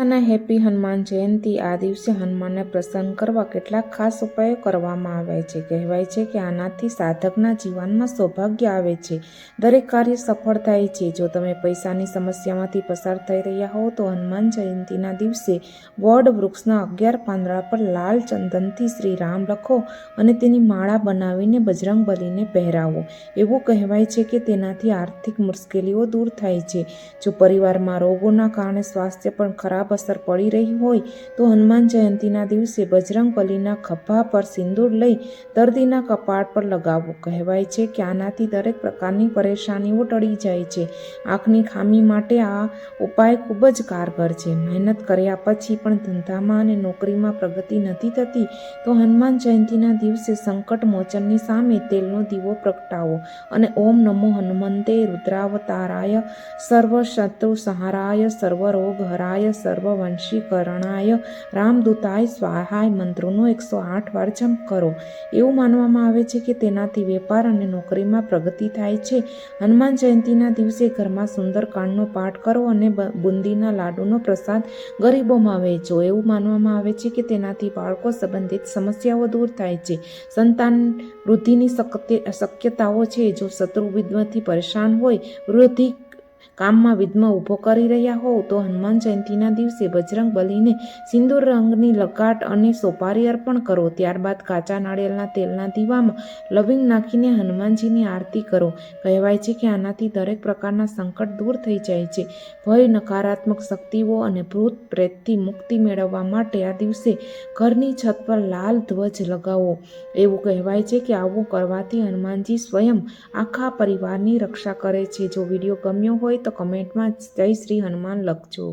અને હેપી હનુમાન જયંતિ। આ દિવસે હનુમાનને પ્રસન્ન કરવા કેટલાક ખાસ ઉપાયો કરવામાં આવે છે। કહેવાય છે કે આનાથી સાધકના જીવનમાં સૌભાગ્ય આવે છે, દરેક કાર્ય સફળ થાય છે। જો તમે પૈસાની સમસ્યામાંથી પસાર થઈ રહ્યા હો તો હનુમાન જયંતિના દિવસે વડ વૃક્ષના 11 પાંદડા પર લાલ ચંદનથી શ્રી રામ લખો અને તેની માળા બનાવીને બજરંગબલીને પહેરાવો। એવું કહેવાય છે કે તેનાથી આર્થિક મુશ્કેલીઓ દૂર થાય છે। જો પરિવારમાં રોગોના કારણે સ્વાસ્થ્ય પર ખરાબ અસર પડી રહી હોય તો હનુમાન જયંતિના દિવસે બજરંગબલીના ખભા પર સિંદૂર લઈ દર્દીના કપાળ પર લગાવવું। કહેવાય છે કે આનાથી દરેક પ્રકારની પરેશાનીઓ ટળી જાય છે। આંખની ખામી માટે આ ઉપાય ખૂબ જ કારગર છે। મહેનત કર્યા પછી પણ ધંધામાં અને નોકરીમાં પ્રગતિ નથી થતી તો હનુમાન જયંતિના દિવસે સંકટ મોચનની સામે તેલનો દીવો પ્રગટાવો અને ઓમ નમો હનુમંતે રુદ્રાવતારાય સર્વ શત્રુ સંહારાય સર્વ રોગ હરાય સર્વ વંશીકરણાય રામદૂતાય સ્વાહાય મંત્રોનો 108 વાર જપ કરો। એવું માનવામાં આવે છે કે તેનાથી વેપાર અને નોકરીમાં પ્રગતિ થાય છે। હનુમાન જયંતિના દિવસે ઘરમાં સુંદરકાંડનો પાઠ કરો અને બુંદીના લાડુનો પ્રસાદ ગરીબોમાં વહેંચો। એવું માનવામાં આવે છે કે તેનાથી બાળકો સંબંધિત સમસ્યાઓ દૂર થાય છે, સંતાન વૃદ્ધિની શક્યતાઓ છે। જો શત્રુ વિઘ્નથી પરેશાન હોય, વૃદ્ધિ કામમાં વિઘ્ન ઊભો કરી રહ્યા હોવ તો હનુમાન જયંતિના દિવસે બજરંગબલીને સિંદૂર રંગની લગાટ અને સોપારી અર્પણ કરો। ત્યારબાદ કાચા નાળિયેરના તેલના દીવામાં લવિંગ નાખીને હનુમાનજીની આરતી કરો। કહેવાય છે કે આનાથી દરેક પ્રકારના સંકટ દૂર થઈ જાય છે। ભય, નકારાત્મક શક્તિઓ અને ભૂત પ્રેતથી મુક્તિ મેળવવા માટે આ દિવસે ઘરની છત પર લાલ ધ્વજ લગાવો। એવું કહેવાય છે કે આવું કરવાથી હનુમાનજી સ્વયં આખા પરિવારની રક્ષા કરે છે। જો વિડીયો ગમ્યો હોય તો કમેન્ટમાં જય શ્રી હનુમાન લખજો।